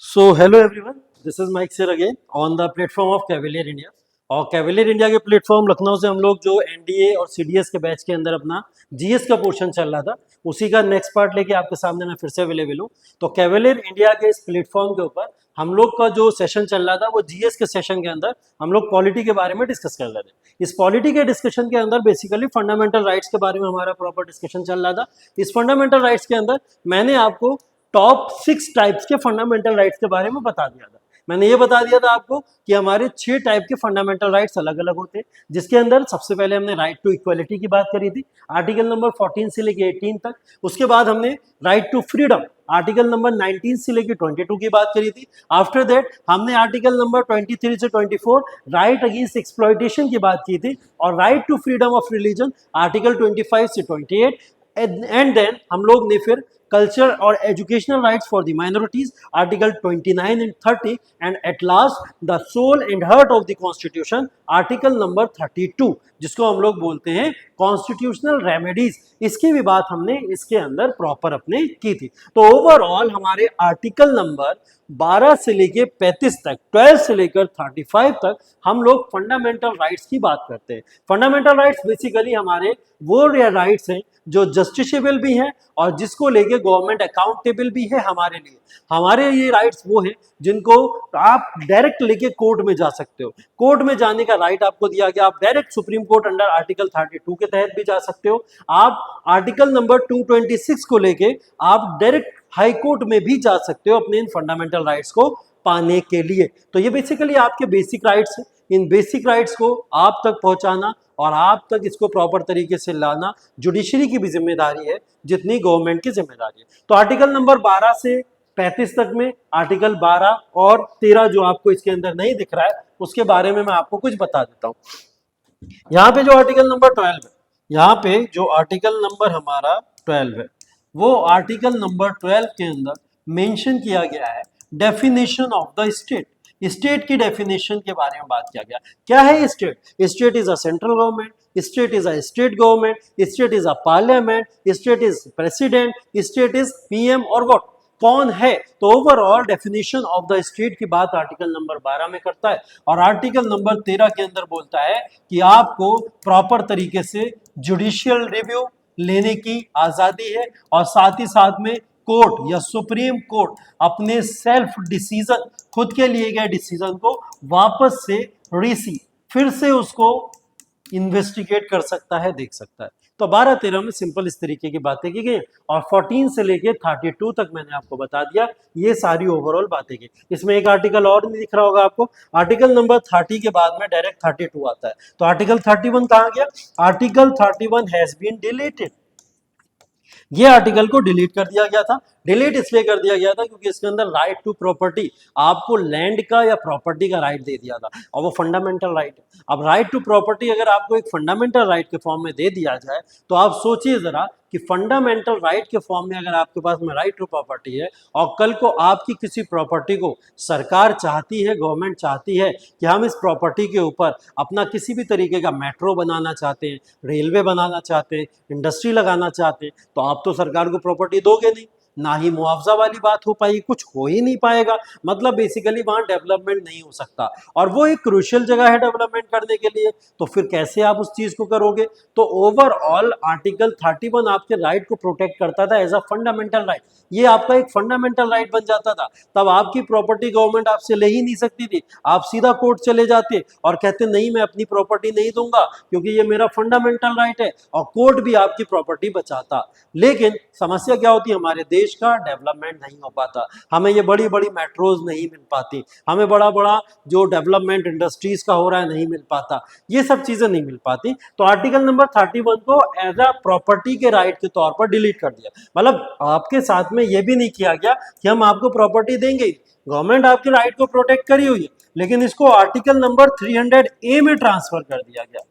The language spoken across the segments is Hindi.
So hello everyone, this is Mike sir again on the platform of Cavalier India। और कैवेलियर इंडिया के प्लेटफॉर्म लखनऊ से हम लोग जो एनडीए और सीडीएस के बैच के अंदर अपना जीएस का पोर्शन चल रहा था, उसी का नेक्स्ट पार्ट लेके आपके सामने मैं फिर से अवेलेबल हूँ। तो कैवेलियर इंडिया के इस प्लेटफॉर्म के ऊपर हम लोग का जो सेशन चल रहा था वो जीएस के सेशन के अंदर हम लोग पॉलिटी के बारे में डिस्कस कर रहे थे। इस पॉलिटी के डिस्कशन के अंदर बेसिकली फंडामेंटल राइट्स के बारे में हमारा प्रॉपर डिस्कशन चल रहा था। इस फंडामेंटल राइट्स के अंदर मैंने आपको टॉप 6 टाइप्स के फंडामेंटल राइट्स के बारे में बता दिया था। मैंने ये बता दिया था आपको कि हमारे 6 टाइप के फंडामेंटल राइट्स अलग अलग होते हैं, जिसके अंदर सबसे पहले हमने राइट टू इक्वलिटी की बात करी थी, आर्टिकल नंबर 14 से लेके 18 तक। उसके बाद हमने right to freedom article number 19 से लेके 22 की बात करी थी। आफ्टर दैट हमने आर्टिकल नंबर 23 से 24 राइट अगेंस्ट एक्सप्लॉयटेशन की बात की थी, और right to freedom of religion article 25 से 28। एंड देन हम लोग ने फिर कल्चर और educational rights for the minorities article 29 and 30, and at last the soul and heart of the constitution article number 32, जिसको हम लोग बोलते हैं कॉन्स्टिट्यूशनल रेमेडीज। इसकी भी बात हमने इसके अंदर प्रॉपर अपने की थी। तो ओवरऑल हमारे आर्टिकल नंबर 12 से लेकर 35 तक, 12 से लेकर 35 तक हम लोग फंडामेंटल राइट्स की बात करते हैं। फंडामेंटल राइट्स बेसिकली हमारे वो राइट्स हैं जो जस्टिसेबल भी हैं और जिसको लेके गवर्नमेंट अकाउंटेबल भी है हमारे लिए। हमारे ये राइट्स वो हैं जिनको आप डायरेक्ट लेके कोर्ट में जा सकते हो, कोर्ट में जाने का राइट आपको दिया गया। आप direct supreme court under article 32 के तहत भी जा सकते हो। आप आर्टिकल नंबर 226 को लेके आप डायरेक्ट हाई कोर्ट में भी जा सकते हो अपने इन फंडामेंटल राइट्स को पाने के लिए। तो ये बेसिकली आपके बेसिक राइट्स हैं। इन बेसिक राइट्स को आप तक पहुंचाना और आप तक इसको प्रॉपर तरीके से लाना जुडिशरी की भी जिम्मेदारी है जितनी गवर्नमेंट की जिम्मेदारी है। तो आर्टिकल नंबर 12 से 35 तक में आर्टिकल 12 और 13 जो आपको इसके अंदर नहीं दिख रहा है उसके बारे में मैं आपको कुछ बता देता हूं। यहाँ पे जो आर्टिकल नंबर 12 है, यहाँ पे जो आर्टिकल नंबर हमारा 12 है, वो आर्टिकल नंबर 12 के अंदर मेंशन किया गया है definition of the state. State की डेफिनेशन के बारे में बात किया गया। क्या है state? State is a central government, state is a state government, state is a parliament, state is president, state is PM और व्हाट, कौन है? तो overall definition of the state की बात आर्टिकल नंबर 12 में करता है, और आर्टिकल नंबर 13 के अंदर बोलता है कि आपको प्रॉपर तरीके से जुडिशियल रिव्यू लेने की आजादी है, और साथ ही साथ में कोर्ट या सुप्रीम कोर्ट अपने सेल्फ डिसीजन, खुद के लिए गए डिसीजन को वापस से फिर से उसको इन्वेस्टिगेट कर सकता है, देख सकता है। तो 12-13 में सिंपल इस तरीके की बातें की गई, और 14 से लेके 32 तक मैंने आपको बता दिया ये सारी ओवरऑल बातें की। इसमें एक आर्टिकल और नहीं दिख रहा होगा आपको, आर्टिकल नंबर 30 के बाद में डायरेक्ट 32 आता है। तो आर्टिकल 31 कहाँ गया? Article 31 has been deleted. ये आर्टिकल को डिलीट कर दिया गया था। डिलीट इसलिए कर दिया गया था क्योंकि इसके अंदर राइट टू प्रॉपर्टी, आपको लैंड का या प्रॉपर्टी का राइट दे दिया था, और वो फंडामेंटल राइट है। अब राइट टू प्रॉपर्टी अगर आपको एक फंडामेंटल राइट के फॉर्म में दे दिया जाए तो आप सोचिए जरा कि फंडामेंटल राइट के फॉर्म में अगर आपके पास में राइट टू प्रॉपर्टी है, और कल को आपकी किसी प्रॉपर्टी को सरकार चाहती है, गवर्नमेंट चाहती है कि हम इस प्रॉपर्टी के ऊपर अपना किसी भी तरीके का मेट्रो बनाना चाहते हैं, रेलवे बनाना चाहते हैं, इंडस्ट्री लगाना चाहते हैं, तो आप तो सरकार को प्रॉपर्टी दोगे नहीं, ना ही मुआवजा वाली बात हो पाएगी, कुछ हो ही नहीं पाएगा। मतलब बेसिकली वहां डेवलपमेंट नहीं हो सकता, और वो एक क्रूशियल जगह है डेवलपमेंट करने के लिए, तो फिर कैसे आप उस चीज को करोगे? तो ओवरऑल आर्टिकल 31 आपके राइट को प्रोटेक्ट करता था एज अ फंडामेंटल राइट। ये आपका एक फंडामेंटल राइट बन जाता था। तब आपकी प्रॉपर्टी गवर्नमेंट आपसे ले ही नहीं सकती थी, आप सीधा कोर्ट चले जाते और कहते नहीं मैं अपनी प्रॉपर्टी नहीं दूंगा क्योंकि ये मेरा फंडामेंटल राइट है, और कोर्ट भी आपकी प्रॉपर्टी बचाता। लेकिन समस्या क्या होती है, हमारे देश का डेवलपमेंट नहीं हो पाता, हमें ये बड़ी बड़ी मेट्रोज नहीं मिल पाती, हमें बड़ा बड़ा जो डेवलपमेंट इंडस्ट्रीज का हो रहा है नहीं मिल पाता, ये सब चीजें नहीं मिल पाती। तो आर्टिकल नंबर 31 को एज अ प्रॉपर्टी के राइट के तौर पर डिलीट कर दिया। मतलब आपके साथ में ये भी नहीं किया गया कि हम आपको प्रॉपर्टी देंगे, गवर्नमेंट आपके राइट को प्रोटेक्ट करी हुई है, लेकिन इसको आर्टिकल नंबर 300A में ट्रांसफर कर दिया गया।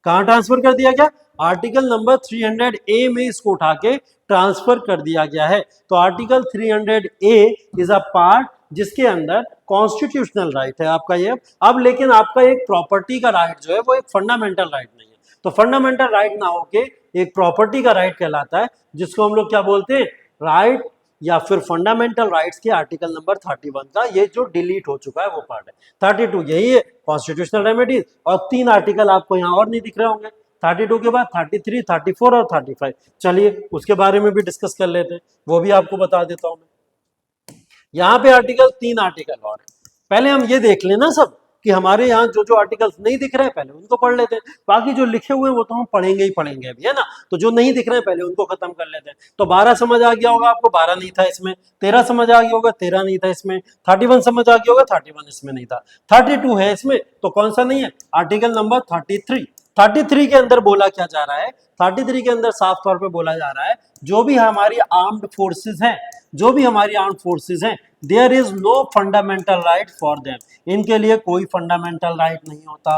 कहां ट्रांसफर कर दिया गया? आर्टिकल नंबर 300A में इसको उठा के ट्रांसफर कर दिया गया है। तो article 300A is a part जिसके अंदर कॉन्स्टिट्यूशनल राइट है आपका ये। अब लेकिन आपका एक प्रॉपर्टी का राइट जो है वो एक फंडामेंटल राइट नहीं है, तो फंडामेंटल राइट ना होके एक प्रॉपर्टी का राइट कहलाता है, जिसको हम लोग क्या बोलते हैं? राइट या फिर फंडामेंटल राइट्स के आर्टिकल नंबर 31 का, ये जो डिलीट हो चुका है वो पार्ट है। 32 यही है कॉन्स्टिट्यूशनल रेमेडीज, और 3 आर्टिकल आपको यहाँ और नहीं दिख रहे होंगे। 32 के बाद 33, 34 और 35। चलिए उसके बारे में भी डिस्कस कर लेते हैं, वो भी आपको बता देता हूं मैं। यहाँ पे आर्टिकल 3 आर्टिकल और है। पहले हम ये देख लेना सब कि हमारे यहाँ जो जो आर्टिकल्स नहीं दिख रहे हैं पहले उनको पढ़ लेते हैं, बाकी जो लिखे हुए हैं वो तो हम पढ़ेंगे ही पढ़ेंगे अभी, है ना। तो जो नहीं दिख रहे हैं पहले उनको खत्म कर लेते हैं। तो 12 समझ आ गया होगा आपको, 12 नहीं था इसमें। 13 समझ आ गया होगा, 13 नहीं था इसमें। 31 समझ आ गया होगा, 31 इसमें नहीं था। 32 है इसमें, तो कौन सा नहीं है, आर्टिकल नंबर 33। 33 के अंदर बोला क्या जा रहा है, 33 के अंदर साफ तौर पे बोला जा रहा है जो भी हमारी आर्म्ड फोर्सेस हैं, जो भी हमारी आर्म्ड फोर्सेस हैं, there is no fundamental right for them, इनके लिए कोई फंडामेंटल राइट नहीं होता।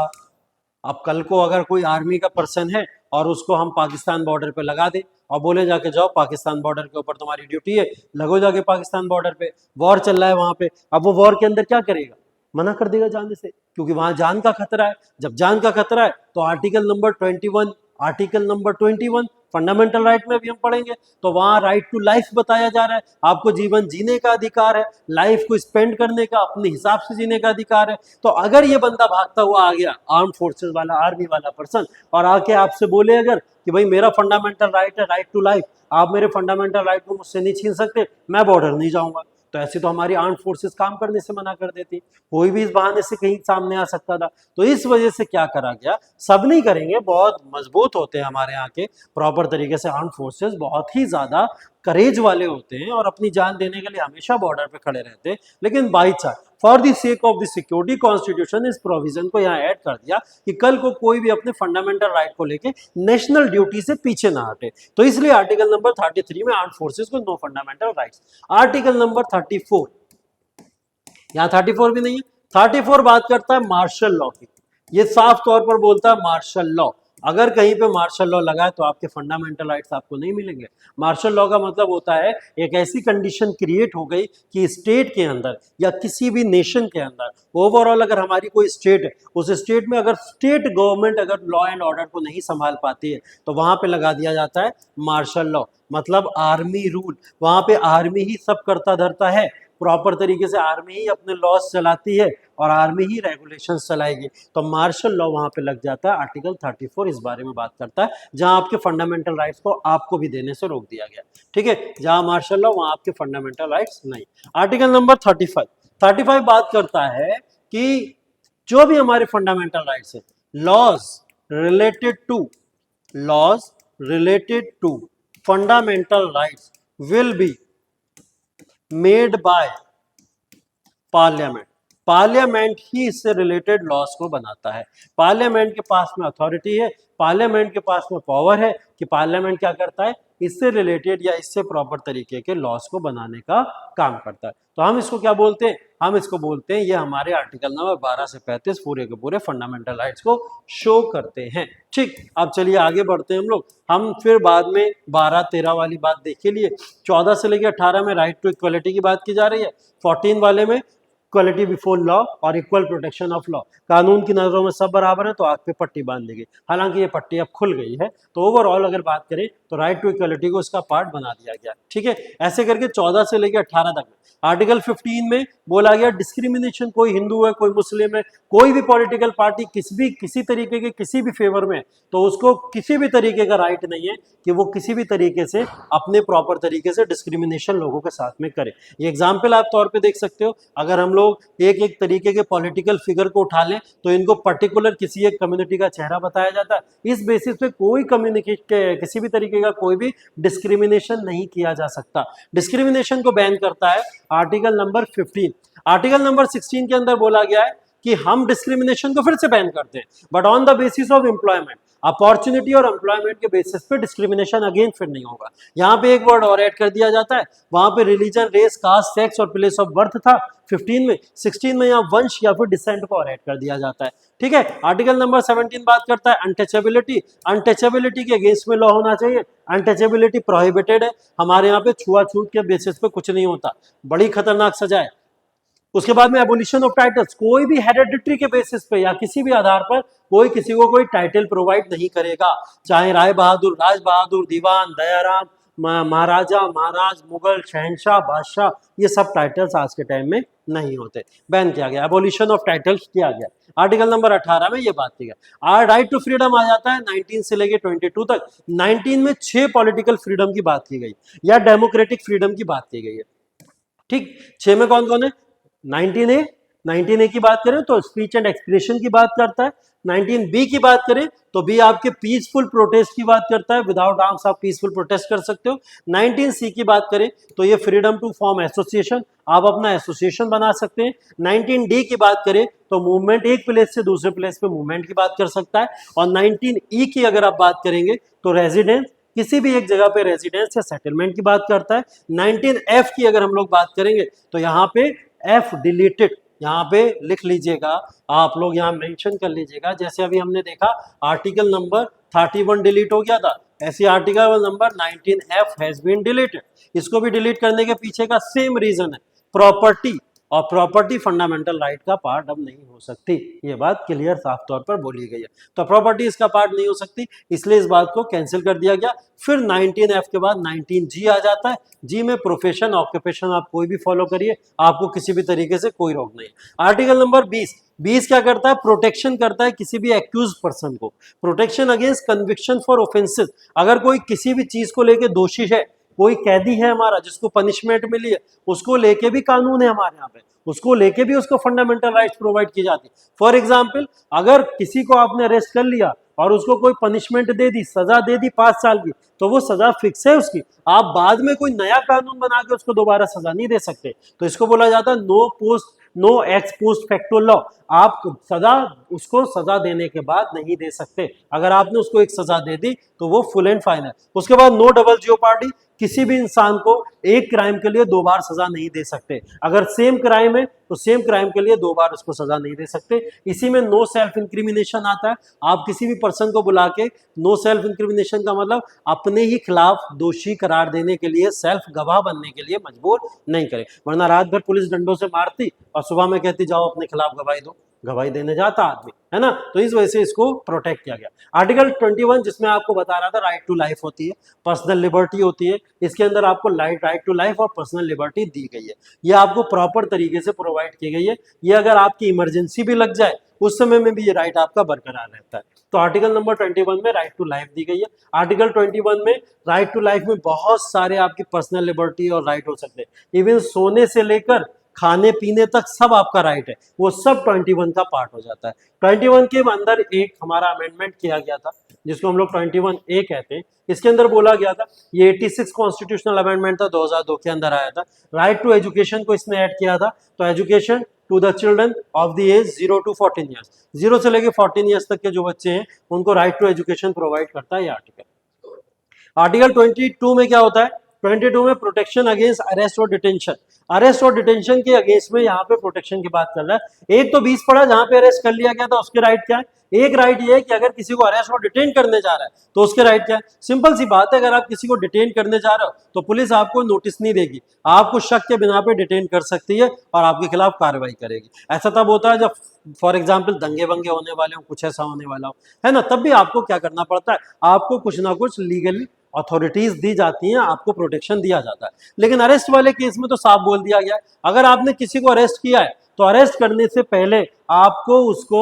अब कल को अगर कोई आर्मी का पर्सन है और उसको हम पाकिस्तान बॉर्डर पे लगा दे और बोले जाके जाओ पाकिस्तान बॉर्डर के ऊपर तुम्हारी ड्यूटी है, लगो जाके पाकिस्तान बॉर्डर पे, वॉर चल रहा है वहां पे, अब वो वॉर के अंदर क्या करेगा, मना कर देगा जाने से, क्योंकि वहां जान का खतरा है। जब जान का खतरा है तो article number 21, article number 21 fundamental right में भी हम पढ़ेंगे, तो वहां राइट टू लाइफ बताया जा रहा है, आपको जीवन जीने का अधिकार है, लाइफ को स्पेंड करने का, अपने हिसाब से जीने का अधिकार है। तो अगर ये बंदा भागता हुआ आ गया, आर्म फोर्सेस वाला, आर्मी वाला पर्सन, और आके आपसे बोले अगर कि भाई मेरा फंडामेंटल राइट है राइट टू लाइफ, आप मेरे फंडामेंटल राइट को मुझसे नहीं छीन सकते, मैं बॉर्डर नहीं जाऊंगा, तो ऐसे तो हमारी आर्म फोर्सेस काम करने से मना कर देती, कोई भी इस बहाने से कहीं सामने आ सकता था। तो इस वजह से क्या करा गया, सब नहीं करेंगे, बहुत मजबूत होते हैं हमारे यहाँ के प्रॉपर तरीके से आर्म फोर्सेस, बहुत ही ज्यादा करेज वाले होते हैं और अपनी जान देने के लिए हमेशा बॉर्डर पे खड़े रहते हैं। लेकिन by chance for the sake of the security, constitution इस प्रोविजन को यहाँ ऐड कर दिया कि कल को कोई भी अपने फंडामेंटल राइट को लेके नेशनल ड्यूटी से पीछे ना हटे। तो इसलिए आर्टिकल नंबर 33 में आर्म फोर्सेस को no fundamental rights. Article number 34, यहाँ 34 भी नहीं है। 34 बात करता है मार्शल लॉ की, ये साफ तौर पर बोलता है मार्शल लॉ, अगर कहीं पे मार्शल लॉ लगा है तो आपके फंडामेंटल राइट्स आपको नहीं मिलेंगे। मार्शल लॉ का मतलब होता है एक ऐसी कंडीशन क्रिएट हो गई कि स्टेट के अंदर या किसी भी नेशन के अंदर, ओवरऑल अगर हमारी कोई स्टेट है, उस स्टेट में अगर स्टेट गवर्नमेंट अगर लॉ एंड ऑर्डर को नहीं संभाल पाती है तो वहां पे लगा दिया जाता है मार्शल लॉ, मतलब आर्मी रूल। वहां पे आर्मी ही सब करता धरता है, प्रॉपर तरीके से आर्मी ही अपने लॉज चलाती है और आर्मी ही रेगुलेशंस चलाएगी, तो मार्शल लॉ वहां पे लग जाता है। आर्टिकल 34 इस बारे में बात करता है, जहां आपके फंडामेंटल राइट्स को आपको भी देने से रोक दिया गया, ठीक है, जहां मार्शल लॉ वहां आपके फंडामेंटल राइट्स नहीं। आर्टिकल नंबर 35 बात करता है कि जो भी हमारे फंडामेंटल राइट्स है, laws related to fundamental rights will be made by parliament. Parliament ही इससे रिलेटेड लॉस को बनाता है, पार्लियामेंट के पास में अथॉरिटी है, पार्लियामेंट के पास में पावर है कि पार्लियामेंट क्या करता है, इससे रिलेटेड या इससे प्रॉपर तरीके के लॉस को बनाने का काम करता है। तो हम इसको क्या बोलते हैं, हम इसको बोलते हैं, ये हमारे आर्टिकल नंबर 12 से 35 पूरे के पूरे फंडामेंटल राइट्स को शो करते हैं। ठीक, अब चलिए आगे बढ़ते हैं हम लोग। हम फिर बाद में 12-13 वाली बात देख के लिए 14 से लेकर 18 में राइट टू इक्वलिटी की बात की जा रही है, 14 वाले में इक्वलिटी बिफोर लॉ और इक्वल प्रोटेक्शन ऑफ लॉ, कानून की नजरों में सब बराबर है तो आग पे पट्टी बांध दी गई, हालांकि ये पट्टी अब खुल गई है। तो ओवरऑल अगर बात करें तो राइट टू इक्वलिटी को इसका पार्ट बना दिया गया, ठीक है। ऐसे करके 14 से लेकर 18 तक आर्टिकल 15 में बोला गया डिस्क्रिमिनेशन, कोई हिंदू है कोई मुस्लिम है, कोई भी पॉलिटिकल पार्टी किसी तरीके के किसी भी फेवर में, तो उसको किसी भी तरीके का राइट नहीं है कि वो किसी भी तरीके से अपने प्रॉपर तरीके से डिस्क्रिमिनेशन लोगों के साथ में करे। ये एग्जाम्पल आप तौर पे देख सकते हो, अगर हम लोग एक एक तरीके के पॉलिटिकल फिगर को उठा लें तो इनको पर्टिकुलर किसी एक कम्युनिटी का चेहरा बताया जाता है, इस बेसिस पे कोई किसी भी तरीके का कोई भी डिस्क्रिमिनेशन नहीं किया जा सकता। डिस्क्रिमिनेशन को बैन करता है आर्टिकल नंबर 15। आर्टिकल नंबर 16 के अंदर बोला गया है कि हम डिस्क्रिमिनेशन को फिर से बैन करते हैं, but on the basis of employment, opportunity और एम्प्लॉयमेंट के बेसिस पे डिस्क्रिमिनेशन अगेन फिर नहीं होगा। यहाँ पे एक वर्ड और ऐड कर दिया जाता है, वहां पे रिलीजन, रेस, कास्ट, सेक्स और प्लेस ऑफ बर्थ था 15 में, 16 में यहाँ वंश या फिर डिसेंट को और ऐड कर दिया जाता है, ठीक है। आर्टिकल नंबर 17 बात करता है अनटचेबिलिटी, अनटचेबिलिटी के अगेंस्ट में लॉ होना चाहिए, अनटचेबिलिटी प्रोहिबिटेड है, हमारे यहाँ पे छुआछूत के बेसिस पे कुछ नहीं होता, बड़ी खतरनाक सजा है। उसके बाद में एबोलिशन ऑफ टाइटल्स, कोई भी हेरिडिटरी के बेसिस पे या किसी भी आधार पर कोई किसी को कोई टाइटल प्रोवाइड नहीं करेगा, चाहे राय बहादुर, राज बहादुर, दीवान, दयाराम, महाराजा, महाराज, मुगल, शहनशाह, बादशाह, ये सब टाइटल्स आज के टाइम में नहीं होते, बैन किया गया, एबोलिशन ऑफ टाइटल्स किया गया। आर्टिकल नंबर 18 में ये बात की गई। राइट टू फ्रीडम आ जाता है 19 से लेके 22 तक। 19 में 6 पॉलिटिकल फ्रीडम की बात की गई या डेमोक्रेटिक फ्रीडम की बात की गई है। ठीक, 6 में कौन कौन है? 19A की बात करें तो स्पीच एंड एक्सप्रेशन की बात करता है। 19B की बात करें तो बी आपके पीसफुल प्रोटेस्ट की बात करता है, विदाउट आर्म्स आप पीसफुल प्रोटेस्ट कर सकते हो। 19C की बात करें तो ये फ्रीडम टू फॉर्म एसोसिएशन, आप अपना एसोसिएशन बना सकते हैं। 19D की बात करें तो मूवमेंट, एक प्लेस से दूसरे प्लेस पे मूवमेंट की बात कर सकता है। और 19E की अगर आप बात करेंगे तो रेजिडेंस, किसी भी एक जगह पे रेजिडेंस या सेटलमेंट की बात करता है। 19F की अगर हम लोग बात करेंगे तो यहाँ पे F डिलीटेड, यहाँ पे लिख लीजिएगा, आप लोग यहाँ मेंशन कर लीजिएगा। जैसे अभी हमने देखा आर्टिकल नंबर 31 डिलीट हो गया था, ऐसे article number 19F has been deleted. इसको भी डिलीट करने के पीछे का सेम रीजन है, प्रॉपर्टी, और प्रॉपर्टी फंडामेंटल राइट का पार्ट अब नहीं हो सकती, ये बात क्लियर साफ तौर पर बोली गई है। तो प्रॉपर्टी इसका पार्ट नहीं हो सकती, इसलिए इस बात को कैंसिल कर दिया गया। फिर 19F के बाद 19G आ जाता है। जी में प्रोफेशन, ऑक्यूपेशन आप कोई भी फॉलो करिए, आपको किसी भी तरीके से कोई रोक नहीं। आर्टिकल नंबर 20 क्या करता है? प्रोटेक्शन करता है किसी भी एक्यूज पर्सन को, protection against conviction for offences. अगर कोई किसी भी चीज को लेके दोषी है, कोई कैदी है हमारा जिसको पनिशमेंट मिली है, उसको लेके भी कानून है हमारे यहाँ पे, उसको लेके भी उसको फंडामेंटल राइट्स प्रोवाइड की जाती है। फॉर एग्जाम्पल, अगर किसी को आपने अरेस्ट कर लिया और उसको कोई पनिशमेंट दे दी, सजा दे दी 5 साल की, तो वो सजा फिक्स है उसकी, आप बाद में कोई नया कानून बना के उसको दोबारा सजा नहीं दे सकते। तो इसको बोला जाता है no ex post facto law. आप सजा उसको सजा देने के बाद नहीं दे सकते, अगर आपने उसको एक सजा दे दी तो वो फुल एंड फाइनल। उसके बाद नो डबल जियोपार्डी, किसी भी इंसान को एक क्राइम के लिए 2 बार सजा नहीं दे सकते, अगर सेम क्राइम है तो सेम क्राइम के लिए 2 बार उसको सजा नहीं दे सकते। इसी में नो सेल्फ इंक्रिमिनेशन आता है, आप किसी भी पर्सन को बुला के, नो सेल्फ इंक्रिमिनेशन का मतलब अपने ही खिलाफ दोषी करार देने के लिए, सेल्फ गवाह बनने के लिए मजबूर नहीं करे, वरना रात भर पुलिस डंडों से मारती और सुबह में कहती जाओ अपने खिलाफ गवाही दो, गवाही देने जाता आदमी, है ना। तो इस वजह से इसको प्रोटेक्ट किया गया। आर्टिकल 21 जिसमें आपको बता रहा था राइट टू लाइफ होती है, पर्सनल लिबर्टी होती है, इसके अंदर आपको राइट टू लाइफ और पर्सनल लिबर्टी दी गई है, ये आपको प्रॉपर तरीके से प्रोवाइड की गई है। ये अगर आपकी इमरजेंसी भी लग जाए उस समय में भी ये राइट आपका बरकरार रहता है। तो आर्टिकल नंबर 21 में राइट टू लाइफ दी गई है। आर्टिकल 21 में राइट टू लाइफ में बहुत सारे आपकी पर्सनल लिबर्टी और राइट हो सकते हैं, इवन सोने से लेकर खाने पीने तक सब आपका राइट है, वो सब 21 का पार्ट हो जाता है। 21 के अंदर एक हमारा अमेंडमेंट किया गया था जिसको हम लोग 21A कहते हैं। इसके अंदर बोला गया था, ये 86 कॉन्स्टिट्यूशनल अमेंडमेंट था, 2002 के अंदर आया था। राइट टू एजुकेशन को इसने ऐड किया था, तो education to the children of the age 0 to 14 years, 0 से लेके 14 ईयर्स तक के जो बच्चे हैं उनको राइट टू एजुकेशन प्रोवाइड करता है ये आर्टिकल। आर्टिकल 22 में क्या होता है? 22 में प्रोटेक्शन अगेंस्ट अरेस्ट और डिटेंशन, अरेस्ट और डिटेंशन के अगेंस्ट में यहाँ पे प्रोटेक्शन की बात कर रहा है। एक तो 20 पड़ा जहां पे अरेस्ट कर लिया गया था उसके राइट क्या है, एक राइट ये है कि अगर किसी को अरेस्ट और डिटेन करने जा रहा है तो उसके राइट क्या है। सिंपल सी बात है, अगर आप किसी को डिटेन करने जा रहे हो तो पुलिस आपको नोटिस नहीं देगी, आपको शक के बिना पे डिटेन कर सकती है और आपके खिलाफ कार्रवाई करेगी। ऐसा तब होता है जब फॉर एग्जाम्पल दंगे वंगे होने वाले हो, कुछ ऐसा होने वाला हो, है ना, तब भी आपको क्या करना पड़ता है, आपको कुछ ना कुछ लीगल अथॉरिटीज दी जाती हैं, आपको प्रोटेक्शन दिया जाता है। लेकिन अरेस्ट वाले केस में तो साफ बोल दिया गया है, अगर आपने किसी को अरेस्ट किया है तो अरेस्ट करने से पहले आपको उसको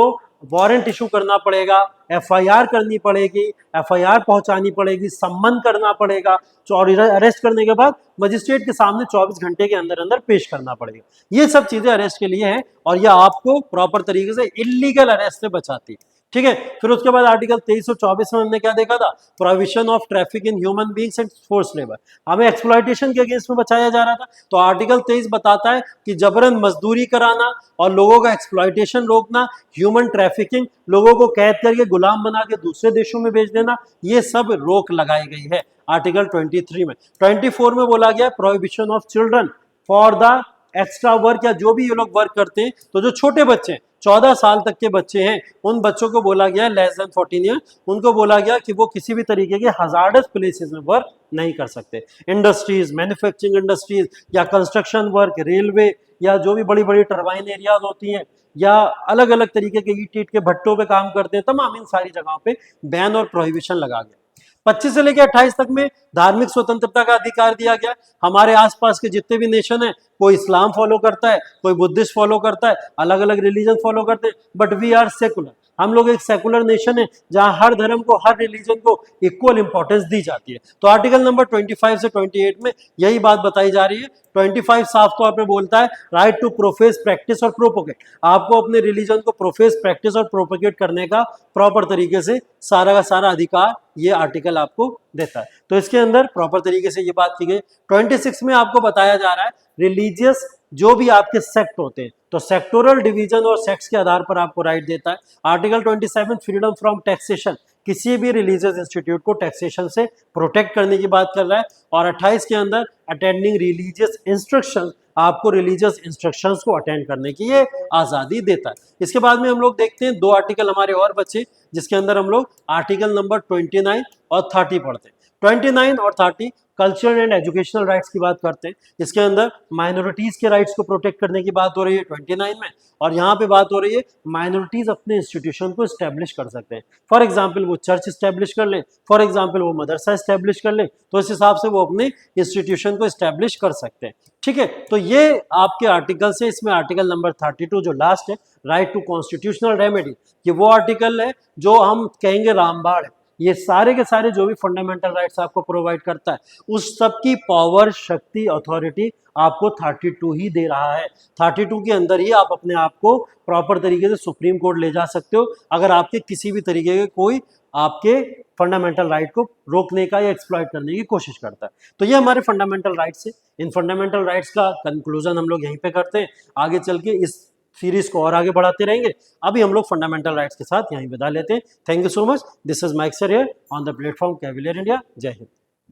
वारंट इशू करना पड़ेगा, एफआईआर करनी पड़ेगी, एफआईआर पहुंचानी पड़ेगी, सम्मन करना पड़ेगा, और अरेस्ट करने के बाद मजिस्ट्रेट के सामने 24 घंटे के अंदर अंदर पेश करना पड़ेगा। ये सब चीजें अरेस्ट के लिए हैं और ये आपको प्रॉपर तरीके से इलीगल अरेस्ट से बचाती है। ठीक है, फिर उसके बाद आर्टिकल 23 और 24 में हमने क्या देखा था? Prohibition of traffic in human beings and force labour, हमें एक्सप्लॉयटेशन के अगेंस्ट में बचाया जा रहा था। तो आर्टिकल 23 बताता है कि जबरन मजदूरी कराना और लोगों का एक्सप्लॉयटेशन रोकना, ह्यूमन ट्रैफिकिंग, लोगों को कैद करके गुलाम बना के दूसरे देशों में भेज देना, ये सब रोक लगाई गई है आर्टिकल 23 में। 24 में बोला गया prohibition of children for the extra work, या जो भी ये लोग वर्क करते हैं, तो जो छोटे बच्चे 14 साल तक के बच्चे हैं उन बच्चों को बोला गया लेस देन 14 ईयर, उनको बोला गया कि वो किसी भी तरीके के हजार्डस प्लेसेस में वर्क नहीं कर सकते। इंडस्ट्रीज, मैन्युफैक्चरिंग इंडस्ट्रीज या कंस्ट्रक्शन वर्क, रेलवे या जो भी बड़ी बड़ी टर्बाइन एरियाज होती हैं या अलग अलग तरीके के ईट के भट्टों पे काम करते हैं, तमाम इन सारी जगहों पे बैन और प्रोहिबिशन लगा गया। 25 से लेकर 28 तक में धार्मिक स्वतंत्रता का अधिकार दिया गया। हमारे आसपास के जितने भी नेशन है, कोई इस्लाम फॉलो करता है, कोई बुद्धिस्ट फॉलो करता है, अलग अलग रिलीजन फॉलो करते हैं, बट वी आर सेकुलर। हम लोग एक सेकुलर नेशन है जहां हर धर्म को, हर रिलीजन को इक्वल इंपॉर्टेंस दी जाती है। तो आर्टिकल नंबर 25 से 28 में यही बात बताई जा रही है। 25 साफ तौर पे बोलता है राइट टू प्रोफेस, प्रैक्टिस और प्रोपोगेट। आपको अपने रिलीजन को प्रोफेस, प्रैक्टिस और प्रोपोगेट करने का प्रॉपर तरीके से सारा का सारा अधिकार ये आर्टिकल आपको देता है। तो इसके अंदर प्रॉपर तरीके से ये बात की गई। 26 में आपको बताया जा रहा है रिलीजियस जो भी आपके सेक्ट होते हैं, तो सेक्टोरल डिवीजन और सेक्ट्स के आधार पर आपको राइट देता है। आर्टिकल 27 फ्रीडम फ्रॉम टैक्सेशन, किसी भी रिलीजियस इंस्टीट्यूट को टैक्सेशन से प्रोटेक्ट करने की बात कर रहा है। और 28 के अंदर अटेंडिंग रिलीजियस इंस्ट्रक्शन, आपको रिलीजियस इंस्ट्रक्शंस को अटेंड करने की ये आज़ादी देता है। इसके बाद में हम लोग देखते हैं 2 आर्टिकल हमारे और बचे, जिसके अंदर हम लोग आर्टिकल नंबर 29 और 30 पढ़ते हैं। 29 और 30 कल्चरल एंड एजुकेशनल राइट्स की बात करते हैं। इसके अंदर माइनॉरिटीज के राइट्स को प्रोटेक्ट करने की बात हो रही है 29 में, और यहाँ पे बात हो रही है माइनॉरिटीज अपने इंस्टीट्यूशन को स्टैब्लिश कर सकते हैं। फॉर एग्जांपल वो चर्च स्टैब्लिश कर लें, फॉर एग्जांपल वो मदरसा स्टैब्लिश कर लें, तो इस हिसाब से वो अपने इंस्टीट्यूशन को स्टैब्लिश कर सकते हैं। ठीक है, तो ये आपके आर्टिकल से, इसमें आर्टिकल नंबर 32 जो लास्ट है, राइट टू कॉन्स्टिट्यूशनल रेमेडी, ये वो आर्टिकल है जो हम कहेंगे रामबाण है। ये सारे के सारे जो भी फंडामेंटल राइट्स आपको प्रोवाइड करता है, उस सब की पावर, शक्ति, अथॉरिटी आपको 32 ही दे रहा है। 32 के अंदर ही आप अपने आप को प्रॉपर तरीके से सुप्रीम कोर्ट ले जा सकते हो, अगर आपके किसी भी तरीके के कोई आपके फंडामेंटल राइट को रोकने का या एक्सप्लॉइट करने की कोशिश करता है। तो ये हमारे फंडामेंटल राइट्स है। इन फंडामेंटल राइट्स का कंक्लूजन हम लोग यहीं पे करते हैं। आगे चल के इस सीरीज को और आगे बढ़ाते रहेंगे। अभी हम लोग फंडामेंटल राइट्स के साथ यहीं विदा लेते हैं। Thank you so much. This is Mike sir here on the platform Cavalier India. जय हिंद।